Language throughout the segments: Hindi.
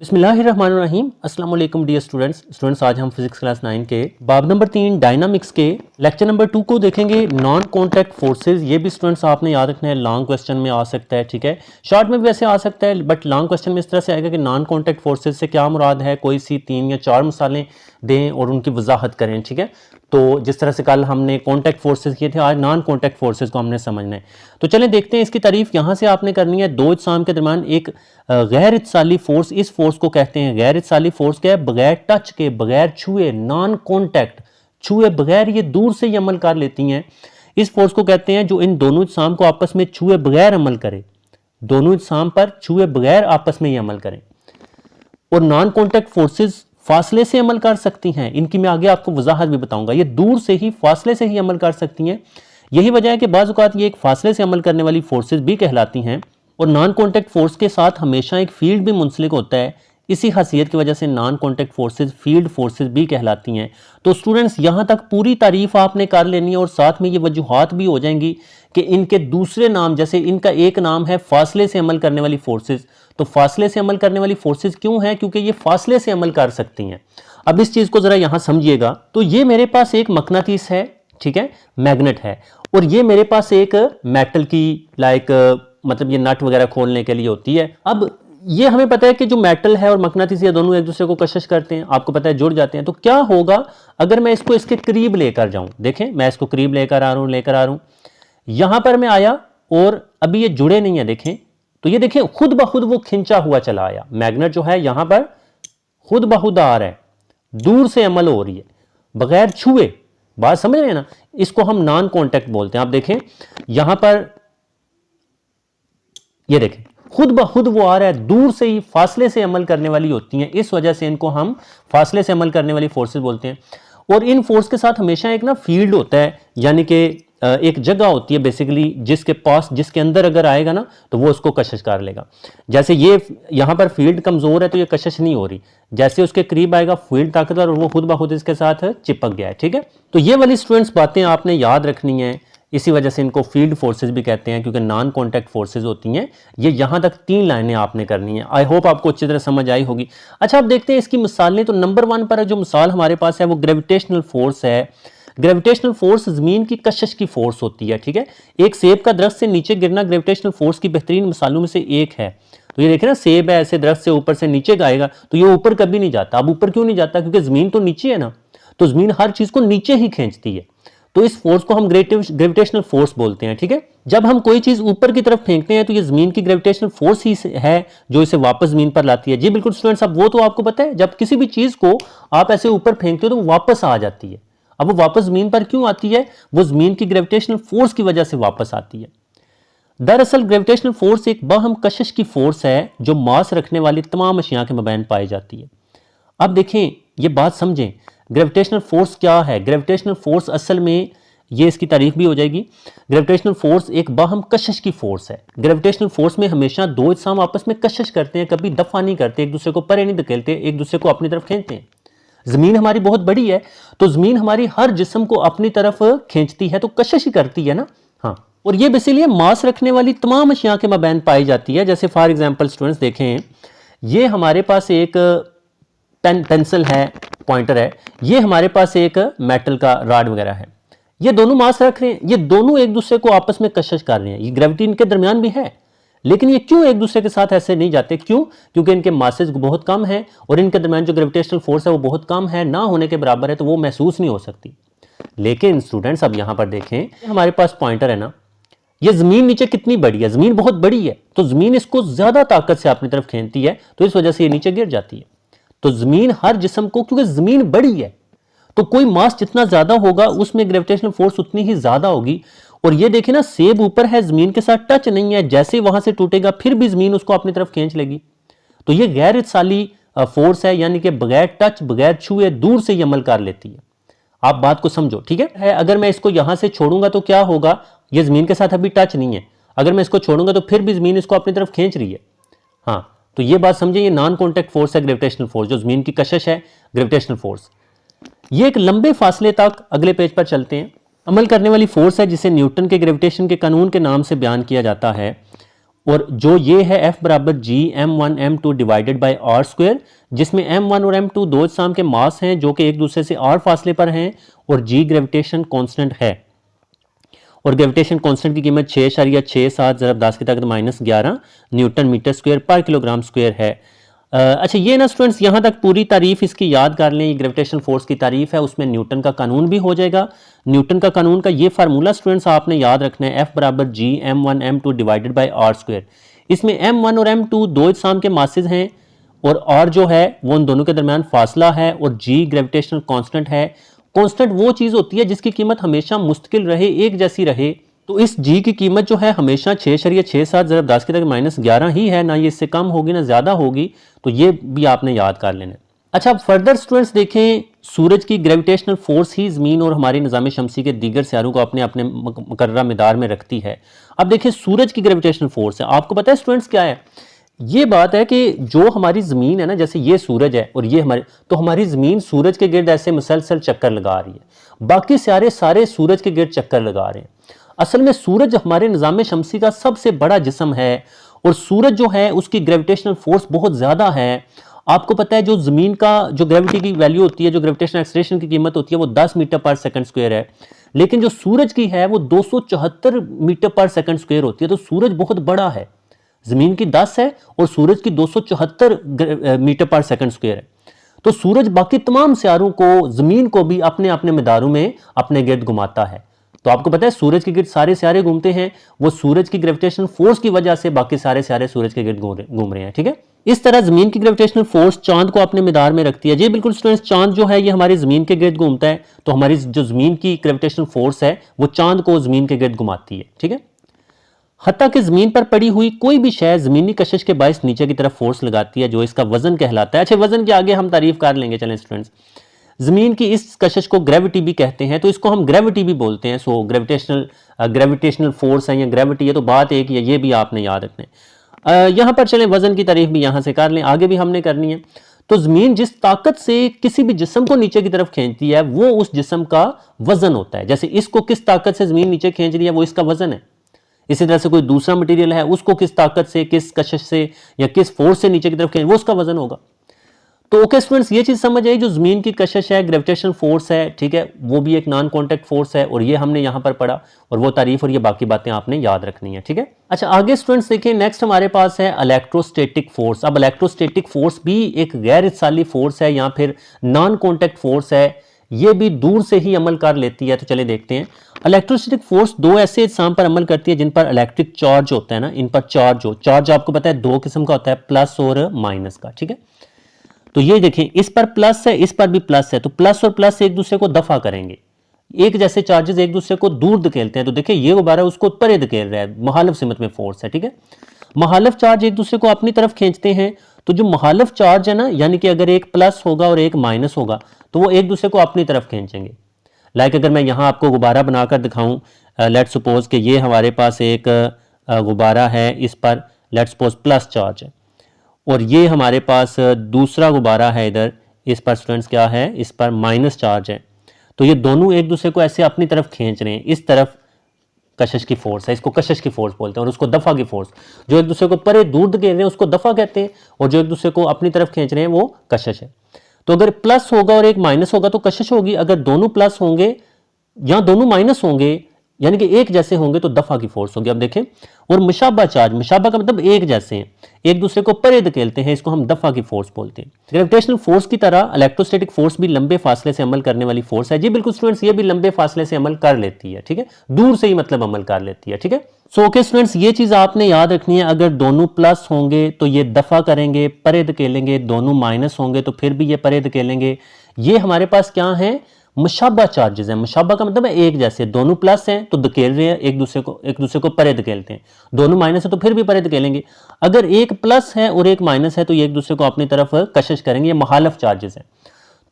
बिस्मिल्लाहिर्रहमानिर्रहीम। अस्सलाम वालेकुम डियर स्टूडेंट्स, आज हम फिजिक्स क्लास 9 के बाब नंबर 3 डायनामिक्स के लेक्चर नंबर 2 को देखेंगे। नॉन कॉन्टैक्ट फोर्सेस, ये भी स्टूडेंट्स आपने याद रखना है, लॉन्ग क्वेश्चन में आ सकता है, ठीक है। शॉर्ट में भी वैसे आ सकता है, बट लॉन्ग क्वेश्चन में इस तरह से आएगा कि नॉन कॉन्टैक्ट फोर्सेस से क्या मुराद है, कोई सी 3 या 4 मिसालें दें और उनकी वजाहत करें, ठीक है। तो जिस तरह से कल हमने कॉन्टैक्ट फोर्सेस किए थे, आज नॉन कॉन्टैक्ट फोर्सेस को हमने समझना है। तो चलें देखते हैं इसकी तारीफ यहाँ से आपने करनी है। दो इज्साम के दरमियान एक गैर इत्साली फोर्स, इस फोर्स को कहते हैं गैर इत्साली फोर्स। क्या है? बगैर टच के, बगैर छुए, नॉन कॉन्टैक्ट, छुए बगैर, ये दूर से ही अमल कर लेती हैं। इस फोर्स को कहते हैं जो इन दोनों इज्साम को आपस में छुए बगैर अमल करे, दोनों इज्साम पर छुए बगैर आपस में ही अमल करें। और नॉन कॉन्टैक्ट फोर्सेस फासले से अमल कर सकती हैं, इनकी मैं आगे आपको वजाहत भी बताऊंगा। ये दूर से ही, फासले से ही अमल कर सकती हैं। यही वजह है कि बाज़ औक़ात ये एक फासले से अमल करने वाली फोर्सेस भी कहलाती हैं। और नॉन कॉन्टैक्ट फोर्स के साथ हमेशा एक फील्ड भी मुंसलिक होता है। इसी खासियत की वजह से non contact forces field forces भी कहलाती हैं। तो स्टूडेंट्स यहाँ तक पूरी तारीफ आपने कर लेनी है और साथ में ये वजूहात भी हो जाएंगी कि इनके दूसरे नाम, जैसे इनका एक नाम है फासले से अमल करने वाली फोर्सेस। तो फासले से अमल करने वाली फोर्सेस क्यों है? क्योंकि ये फासले से अमल कर सकती हैं। अब इस चीज़ को ज़रा यहाँ समझिएगा। तो ये मेरे पास एक मकनातीस है, ठीक है, मैग्नेट है, और ये मेरे पास एक मेटल की मतलब ये नट वगैरह खोलने के लिए होती है। अब ये हमें पता है कि जो मेटल है और मकनातीस, ये दोनों एक दूसरे को कशिश करते हैं, आपको पता है, जुड़ जाते हैं। तो क्या होगा अगर मैं इसको इसके करीब लेकर जाऊं? देखें, मैं इसको करीब लेकर आ रहा हूं, यहां पर मैं आया और अभी ये जुड़े नहीं है, देखें। तो ये देखें, खुद ब खुद वो खिंचा हुआ चला आया। मैग्नेट जो है यहां पर खुद ब खुद आ रहा है, दूर से अमल हो रही है, बगैर छुए। बात समझ रहे हैं ना? इसको हम नॉन कॉन्टैक्ट बोलते हैं। आप देखें यहां पर, ये देखें, खुद ब खुद वो आ रहा है, दूर से ही, फासले से अमल करने वाली होती हैं। इस वजह से इनको हम फासले से अमल करने वाली फोर्सेस बोलते हैं। और इन फोर्स के साथ हमेशा एक ना फील्ड होता है, यानी कि एक जगह होती है बेसिकली, जिसके पास, जिसके अंदर अगर आएगा ना तो वो उसको कशिश कर लेगा। जैसे ये यहां पर फील्ड कमजोर है तो ये कशिश नहीं हो रही, जैसे उसके करीब आएगा फील्ड ताकतवर और वो खुद ब खुद इसके साथ चिपक गया है, ठीक है। तो ये वाली स्टूडेंट्स बातें आपने याद रखनी है। इसी वजह से इनको फील्ड फोर्सेस भी कहते हैं, क्योंकि नॉन कॉन्टैक्ट फोर्सेस होती हैं। ये यहां तक 3 लाइनें आपने करनी है। आई होप आपको अच्छी तरह समझ आई होगी। अच्छा, अब देखते हैं इसकी मिसालें। तो नंबर 1 पर जो मिसाल हमारे पास है वो ग्रेविटेशनल फोर्स है। ग्रेविटेशनल फोर्स जमीन की कशिश की फोर्स होती है, ठीक है। एक सेब का दरख्त से नीचे गिरना ग्रेविटेशनल फोर्स की बेहतरीन मिसालों में से एक है। तो ये देखें ना, सेब है, ऐसे दरख्त से ऊपर से नीचे गाएगा तो ये ऊपर कभी नहीं जाता। अब ऊपर क्यों नहीं जाता? क्योंकि जमीन तो नीचे है ना, तो जमीन हर चीज को नीचे ही खींचती है। तो इस फोर्स को हम ग्रेविटेशनल फोर्स बोलते हैं, ठीक है। जब हम कोई चीज ऊपर की तरफ फेंकते हैं तो ये जमीन की ग्रेविटेशनल फोर्स ही है जो इसे वापस जमीन पर लाती है। जी बिल्कुल स्टूडेंट्स, अब वो तो आपको पता है, जब किसी भी चीज को आप ऐसे ऊपर फेंकते हो तो वो वापस आ जाती है। अब वो वापस जमीन पर क्यों आती है? वो जमीन की ग्रेविटेशनल फोर्स की वजह से वापस आती है। दरअसल ग्रेविटेशनल फोर्स एक बाहम कशिश की फोर्स है जो मास रखने वाली तमाम अशिया के मबैन पाई जाती है। अब देखें, ये बात समझें, ग्रेविटेशनल फोर्स क्या है। ग्रेविटेशनल फोर्स असल में, ये इसकी तारीफ भी हो जाएगी, ग्रेविटेशनल फोर्स एक बाहम कशिश की फोर्स है। ग्रेविटेशनल फोर्स में हमेशा दो इज्साम आपस में कशिश करते हैं, कभी दफा नहीं करते, एक दूसरे को परे नहीं धकेलते, एक दूसरे को अपनी तरफ खींचते हैं। जमीन हमारी बहुत बड़ी है, तो जमीन हमारी हर जिस्म को अपनी तरफ खींचती है, तो कशिश ही करती है ना। हाँ, और ये बेसिकली मास रखने वाली तमाम अशिया के मबैन पाई जाती है। जैसे फॉर एग्जांपल स्टूडेंट्स देखें, ये हमारे पास एक पेंसिल है, पॉइंटर है, ये हमारे पास एक मेटल का रॉड वगैरह है। ये दोनों मास रख रहे हैं, ये दोनों एक दूसरे को आपस में कशिश कर रहे हैं। ये ग्रेविटी इनके दरमियान भी है, लेकिन ये क्यों एक दूसरे के साथ ऐसे नहीं जाते? क्यों? क्योंकि इनके मासेस बहुत कम है और इनके दरमियान जो ग्रेविटेशनल फोर्स है वो बहुत कम है, ना होने के बराबर है, तो वो महसूस नहीं हो सकती। लेकिन स्टूडेंट्स अब यहां पर देखें, हमारे पास पॉइंटर है ना, ये जमीन नीचे कितनी बड़ी है, जमीन बहुत बड़ी है, तो जमीन इसको ज्यादा ताकत से अपनी तरफ खींचती है, तो इस वजह से ये नीचे गिर जाती है। तो जमीन हर जिस्म को, क्योंकि जमीन बड़ी है तो कोई मास जितना ज्यादा होगा उसमें ग्रेविटेशनल फोर्स उतनी ही ज्यादा होगी। और ये देखिए ना, सेब ऊपर है, जमीन के साथ टच नहीं है, जैसे वहां से टूटेगा फिर भी जमीन उसको अपनी तरफ खींच लेगी। तो ये गैर इत्साली फोर्स है, यानी कि बगैर टच, बगैर छुए, दूर से ही अमल कर लेती है। आप बात को समझो, ठीक है। अगर मैं इसको यहां से छोड़ूंगा तो क्या होगा? ये जमीन के साथ अभी टच नहीं है, अगर मैं इसको छोड़ूंगा तो फिर भी जमीन इसको अपनी तरफ खींच रही है। हाँ, तो ये बात समझे, ये नॉन कॉन्टैक्ट फोर्स है ग्रेविटेशनल फोर्स, जो जमीन की कशिश है, ग्रेविटेशनल फोर्स। ये एक लंबे फासले तक, अगले पेज पर चलते हैं, अमल करने वाली फोर्स है जिसे न्यूटन के ग्रेविटेशन के कानून के नाम से बयान किया जाता है। और जो ये है F बराबर G m1 m2 divided by r square, जिसमें m1 और m2 दो अजसाम के मास हैं जो कि एक दूसरे से r फासले पर हैं, और G ग्रेविटेशन कांस्टेंट है, और ग्रेविटेशन कांस्टेंट की कीमत 6.67 ज़रब 10 की ताकत -11 न्यूटन मीटर स्क्वायर पर किलोग्राम स्क्वायर है। अच्छा ये ना स्टूडेंट्स यहाँ तक पूरी तारीफ इसकी याद कर लें, ये ग्रेविटेशनल फोर्स की तारीफ है, उसमें न्यूटन का कानून भी हो जाएगा। न्यूटन का कानून का ये फार्मूला स्टूडेंट्स आपने याद रखना है, F बराबर G m1 m2 divided by r square. इसमें m1 और m2 दो अजसाम के मासेज हैं, और r जो है वो उन दोनों के दरमियान फासला है, और G ग्रेविटेशनल कांस्टेंट है। कांस्टेंट वो चीज़ होती है जिसकी कीमत हमेशा मुस्तकिल रहे, एक जैसी रहे। तो इस G की कीमत जो है हमेशा 6.67 ज़रब 10 की ताकत -11 ही है, ना ये इससे कम होगी ना ज़्यादा होगी, तो ये भी आपने याद कर लेना। अच्छा, अब फर्दर स्टूडेंट्स देखें, सूरज की ग्रेविटेशनल फोर्स ही ज़मीन और हमारे निज़ाम शमसी के दीगर सियारों को अपने अपने मुकर्रर मिदार में रखती है। अब देखिए सूरज की ग्रेविटेशनल फोर्स है, आपको पता है स्टूडेंट्स क्या है? ये बात है कि जो हमारी ज़मीन है ना, जैसे ये सूरज है और ये हमारे, तो हमारी ज़मीन सूरज के गिर्द ऐसे मुसलसल चक्कर लगा रही है, बाकी सारे सूरज के गिर्द चक्कर लगा रहे हैं। असल में सूरज हमारे निज़ाम शमसी का सबसे बड़ा जिस्म है, और सूरज जो है उसकी ग्रेविटेशनल फोर्स बहुत ज़्यादा है। आपको पता है जो ज़मीन का जो ग्रेविटी की वैल्यू होती है, जो ग्रेविटेशनल एक्सलेरेशन की कीमत होती है वो 10 मीटर पर सेकंड स्क्वायर है, लेकिन जो सूरज की है वो 274 मीटर पर सेकंड स्क्वायर होती है। तो सूरज बहुत बड़ा है, ज़मीन की 10 है और सूरज की 274 मीटर पर सेकंड स्क्वायर है। तो सूरज बाकी तमाम सियारों को, ज़मीन को भी अपने अपने मिदारों में अपने गिर्द घुमाता है। तो आपको पता है सूरज के गिर्द सारे सियारे घूमते हैं, वो सूरज की ग्रेविटेशनल फोर्स की वजह से बाकी सारे सियारे सूरज के गिर्द घूम रहे हैं। ठीक है, इस तरह जमीन की ग्रेविटेशनल फोर्स चांद को अपने मिदार में रखती है। जी बिल्कुल स्टूडेंट्स, चांद जो है ये हमारी जमीन के गिर्द घूमता है, तो हमारी जो जमीन की ग्रेविटेशनल फोर्स है वो चांद को जमीन के गिर्द घुमाती है। ठीक है, हत्ता कि जमीन पर पड़ी हुई कोई भी शय जमीनी कशिश के बायस नीचे की तरफ फोर्स लगाती है, जो इसका वजन कहलाता है। अच्छा, वजन के आगे हम तारीफ कर लेंगे। चलें स्टूडेंट्स, जमीन की इस कशिश को ग्रेविटी भी कहते हैं, तो इसको हम ग्रेविटी भी बोलते हैं। सो ग्रेविटेशनल फोर्स है या ग्रेविटी है, तो बात एक ही है, ये भी आपने याद रखना है। यहाँ पर चलें, वजन की तारीफ भी यहाँ से कर लें, आगे भी हमने करनी है। तो जमीन जिस ताकत से किसी भी जिस्म को नीचे की तरफ खींचती है वो उस जिस्म का वजन होता है। जैसे इसको किस ताकत से जमीन नीचे खींच रही है वो इसका वजन है। इसी तरह से कोई दूसरा मटेरियल है, उसको किस ताकत से, किस कशिश से या किस फोर्स से नीचे की तरफ खींच, वो उसका वजन होगा। तो ओके स्टूडेंट्स, ये चीज समझ आई, जो जमीन की कशिश है, ग्रेविटेशनल फोर्स है, ठीक है, वो भी एक नॉन कॉन्टैक्ट फोर्स है, और ये हमने यहाँ पर पढ़ा, और वो तारीफ और ये बाकी बातें आपने याद रखनी है। ठीक है, अच्छा आगे स्टूडेंट्स देखिए, नेक्स्ट हमारे पास है इलेक्ट्रोस्टैटिक फोर्स। अब इलेक्ट्रोस्टैटिक फोर्स भी एक गैर इत्साली फोर्स है या फिर नॉन कॉन्टैक्ट फोर्स है, ये भी दूर से ही अमल कर लेती है। तो चले देखते हैं। इलेक्ट्रोस्टैटिक फोर्स दो ऐसे अजसाम पर अमल करती है जिन पर इलेक्ट्रिक चार्ज होता है ना, इन पर चार्ज आपको पता है दो किस्म का होता है, प्लस और माइनस का। ठीक है, तो ये देखें, इस पर प्लस है, इस पर भी प्लस है, तो प्लस और प्लस एक दूसरे को दफा करेंगे। एक जैसे चार्जेस एक दूसरे को दूर धकेलते हैं, तो देखिए ये गुब्बारा उसको परे धकेल रहा है, मुखालिफ सिमत में फोर्स है। ठीक है, मुखालिफ चार्ज एक दूसरे को अपनी तरफ खींचते हैं, तो जो मुखालिफ चार्ज है ना, यानी कि अगर एक प्लस होगा और एक माइनस होगा तो वो एक दूसरे को अपनी तरफ खींचेंगे। लाइक अगर मैं यहाँ आपको गुब्बारा बनाकर दिखाऊं, लेट सपोज कि ये हमारे पास एक गुब्बारा है, इस पर लेट सपोज प्लस चार्ज है, और ये हमारे पास दूसरा गुब्बारा है इधर, इस पर स्टूडेंट्स क्या है, इस पर माइनस चार्ज है। तो ये दोनों एक दूसरे को ऐसे अपनी तरफ खींच रहे हैं। इस तरफ कशिश की फोर्स है, इसको कशिश की फोर्स बोलते हैं, और उसको दफा की फोर्स, जो एक दूसरे को परे दूर धकेल रहे हैं उसको दफा कहते हैं, और जो एक दूसरे को अपनी तरफ खींच रहे हैं वो कशिश है। तो अगर प्लस होगा और एक माइनस होगा तो कशिश होगी, अगर दोनों प्लस होंगे या दोनों माइनस होंगे यानी कि एक जैसे होंगे तो दफा की फोर्स होगी। अब देखें, और मुशाबा चार्ज, मुशाबा का मतलब एक जैसे हैं, एक दूसरे को परे धकेलते हैं, इसको हम दफा की फोर्स बोलते हैं। ग्रेविटेशनल फोर्स की तरह इलेक्ट्रोस्टैटिक फोर्स भी लंबे फासले से अमल करने वाली फोर्स है। जी बिल्कुल स्टूडेंट्स, ये भी लंबे फासले से अमल कर लेती है। ठीक है, दूर से ही मतलब अमल कर लेती है। ठीक है, सो ओके स्टूडेंट्स, ये चीज आपने याद रखनी है, अगर दोनों प्लस होंगे तो ये दफा करेंगे, परे धकेलेंगे, दोनों माइनस होंगे तो फिर भी ये परे धकेलेंगे। ये हमारे पास क्या है, मुशाबा चार्जेस हैं। मुशाबा का मतलब है एक जैसे, दोनों प्लस हैं तो धकेल रहे हैं एक दूसरे को परे धकेलते हैं, दोनों माइनस है तो फिर भी परे धकेलेंगे। अगर एक प्लस है और एक माइनस है तो ये एक दूसरे को अपनी तरफ कशिश करेंगे, ये मुखालिफ चार्जेस हैं।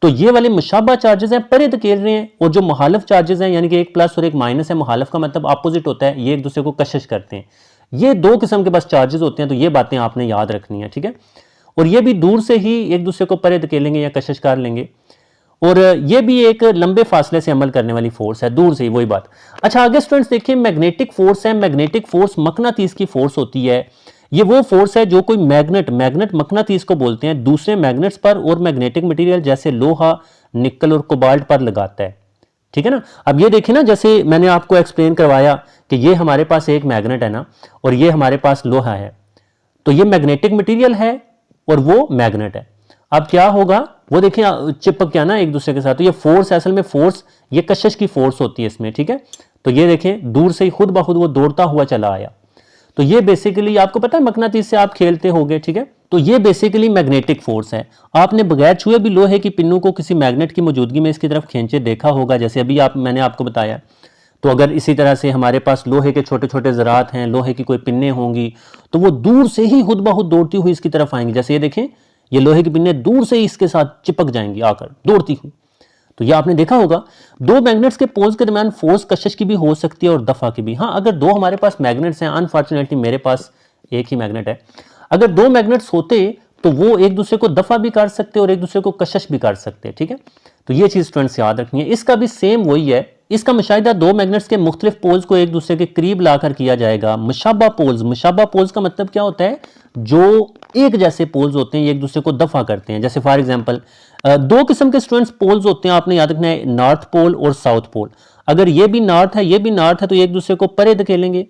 तो ये वाले मुशाबा चार्जेस हैं, परे धकेल रहे हैं, और जो मुखालिफ चार्जेस हैं यानी कि एक प्लस और एक माइनस है, मुखालिफ का मतलब अपोजिट होता है, ये एक दूसरे को कशिश करते हैं। ये दो किस्म के पास चार्जेस होते हैं, तो ये बातें आपने याद रखनी है। ठीक है, और ये भी दूर से ही एक दूसरे को परे धकेलेंगे या कशिश कर लेंगे। और ये भी एक लंबे फासले से अमल करने वाली फोर्स है, दूर से ही, वही बात। अच्छा आगे स्टूडेंट्स देखिए, मैग्नेटिक फोर्स है। मैग्नेटिक फोर्स मकनातीस की फोर्स होती है। ये वो फोर्स है जो कोई मैग्नेट मकनातीस को बोलते हैं, दूसरे मैग्नेट्स पर और मैग्नेटिक मटेरियल जैसे लोहा, निकल और कोबाल्ट पर लगाता है। ठीक है ना। अब ये देखिए ना, जैसे मैंने आपको एक्सप्लेन करवाया कि ये हमारे पास एक मैग्नेट है ना, और ये हमारे पास लोहा है, तो ये मैग्नेटिक मटेरियल है और वो मैग्नेट है। अब क्या होगा, वो देखिए चिपक गया ना एक दूसरे के साथ, तो ये फोर्स असल में फोर्स, ये कशिश की फोर्स होती है इसमें। ठीक है, तो ये देखें दूर से ही खुद ब खुद वो दौड़ता हुआ चला आया। तो ये बेसिकली आपको पता है मकनातीस से आप खेलते होंगे। ठीक है, तो ये बेसिकली मैग्नेटिक फोर्स है। आपने बगैर छुए भी लोहे की पिन्नों को किसी मैग्नेट की मौजूदगी में इसकी तरफ खींचे देखा होगा, जैसे अभी मैंने आपको बताया। तो अगर इसी तरह से हमारे पास लोहे के छोटे छोटे ज़रात हैं, लोहे की कोई पिन्ने होंगी, तो वो दूर से ही खुद ब खुद दौड़ती हुई इसकी तरफ आएंगी। जैसे ये देखें, ये लोहे की पिन्ने दूर से ही इसके साथ चिपक जाएंगी आकर दौड़ती हुई। तो ये आपने देखा होगा। दो मैग्नेट्स के पोल्स के दरमियान फोर्स कशिश की भी हो सकती है और दफा की भी। हाँ, अगर दो हमारे पास मैग्नेट्स हैं, अनफॉर्चुनेटली मेरे पास एक ही मैग्नेट है, अगर दो मैग्नेट्स होते तो वो एक दूसरे को दफा भी कर सकते और एक दूसरे को कशिश भी कर सकते। ठीक है, तो ये चीज स्टूडेंट्स याद रखनी है। इसका भी सेम वही है। इसका मुशाहिदा दो मैग्नेट्स के मुख्तलिफ पोल्स को एक दूसरे के करीब लाकर किया जाएगा। मुशाबा पोल्स, मुशाबा पोल्स का मतलब क्या होता है, जो एक जैसे पोल्स होते हैं ये एक दूसरे को दफा करते हैं। जैसे फॉर एग्जांपल दो किस्म के स्टूडेंट्स पोल्स होते हैं, आपने याद रखना है, नॉर्थ पोल और साउथ पोल। अगर ये भी नॉर्थ है ये भी नॉर्थ है तो ये एक दूसरे को परे धकेलेंगे।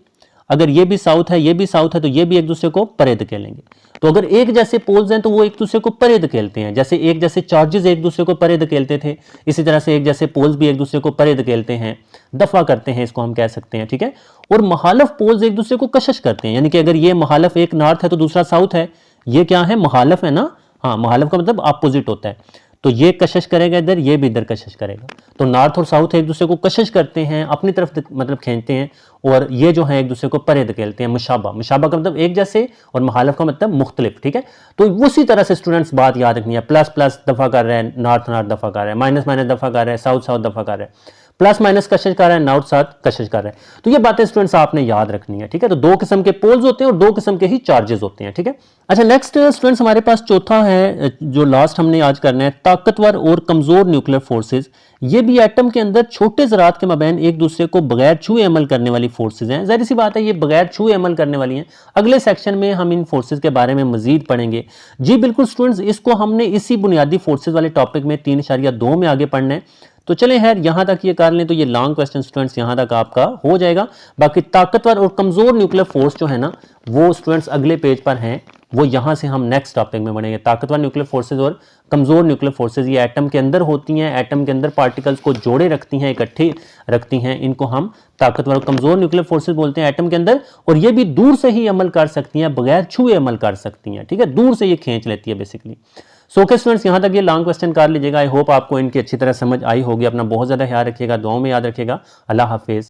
अगर ये भी साउथ है ये भी साउथ है तो ये भी एक दूसरे को परे धकेलेंगे। तो अगर एक जैसे पोल्स हैं तो वो एक दूसरे को परे धकेलते हैं। जैसे एक जैसे चार्जेस एक दूसरे को परे धकेलते थे, इसी तरह से एक जैसे पोल्स भी एक दूसरे को परे धकेलते हैं, दफा करते हैं, इसको हम कह सकते हैं। ठीक है, और मुखालिफ पोल्स एक दूसरे को कशिश करते हैं। यानी कि अगर ये मुखालिफ एक नॉर्थ है तो दूसरा साउथ है, ये क्या है, मुखालिफ है ना। हाँ, मुखालिफ का मतलब अपोजिट होता है। तो ये कशिश करेगा इधर, ये भी इधर कशिश करेगा। तो नॉर्थ और साउथ एक दूसरे को कशिश करते हैं, अपनी तरफ मतलब खींचते हैं, और ये जो है एक दूसरे को परे धकेलते हैं। मुशाबा, मुशाबा का मतलब एक जैसे और मुखालिफ का मतलब मुख्तलिफ। ठीक है, तो उसी तरह से स्टूडेंट्स बात याद रखनी है। प्लस प्लस दफा कर रहे हैं, नॉर्थ नॉर्थ दफा कर रहे हैं, माइनस माइनस दफा कर रहे हैं, साउथ साउथ दफा कर रहे हैं, प्लस माइनस कशिश कर रहे हैं, नॉर्थ साउथ कशिश कर रहे हैं। तो ये बातें स्टूडेंट्स आपने याद रखनी है। ठीक है, तो दो किस्म के पोल्स होते हैं और दो किस्म के ही चार्जेस होते हैं। ठीक है, अच्छा नेक्स्ट स्टूडेंट्स हमारे पास चौथा है जो लास्ट हमने आज करना है, ताकतवर और कमजोर न्यूक्लियर फोर्सेज। ये भी एटम के अंदर छोटे ज़रात के मबैन एक दूसरे को बगैर छुए अमल करने वाली फोर्सेज हैं। जाहिर सी बात है ये बगैर छुए अमल करने वाली हैं। अगले सेक्शन में हम इन फोर्सेज के बारे में मजीद पढ़ेंगे। जी बिल्कुल स्टूडेंट्स, इसको हमने इसी बुनियादी फोर्सेज वाले टॉपिक में 3.2 में आगे पढ़ना है। तो चलें खैर यहाँ तक ये कर लें तो ये लॉन्ग क्वेश्चन स्टूडेंट्स यहाँ तक आपका हो जाएगा। बाकी ताकतवर और कमजोर न्यूक्लियर फोर्स जो है ना, वो स्टूडेंट्स अगले पेज पर हैं, वो यहाँ से हम नेक्स्ट टॉपिक में बढ़ेंगे। ताकतवर न्यूक्लियर फोर्सेज और कमजोर न्यूक्लियर फोर्सेज ये एटम के अंदर होती हैं, एटम के अंदर पार्टिकल्स को जोड़े रखती हैं, इकट्ठे रखती हैं। इनको हम ताकतवर और कमजोर न्यूक्लियर फोर्सेज बोलते हैं एटम के अंदर। और ये भी दूर से ही अमल कर सकती हैं, बगैर छुए अमल कर सकती हैं। ठीक है, दूर से ये खींच लेती है बेसिकली। सो ओके स्टूडेंट्स, यहाँ तक ये लॉन्ग क्वेश्चन कर लीजिएगा। आई होप आपको इनकी अच्छी तरह समझ आई होगी। अपना बहुत ज़्यादा ख्याल रखिएगा, दुआओं में याद रखिएगा। अल्लाह हाफिज़।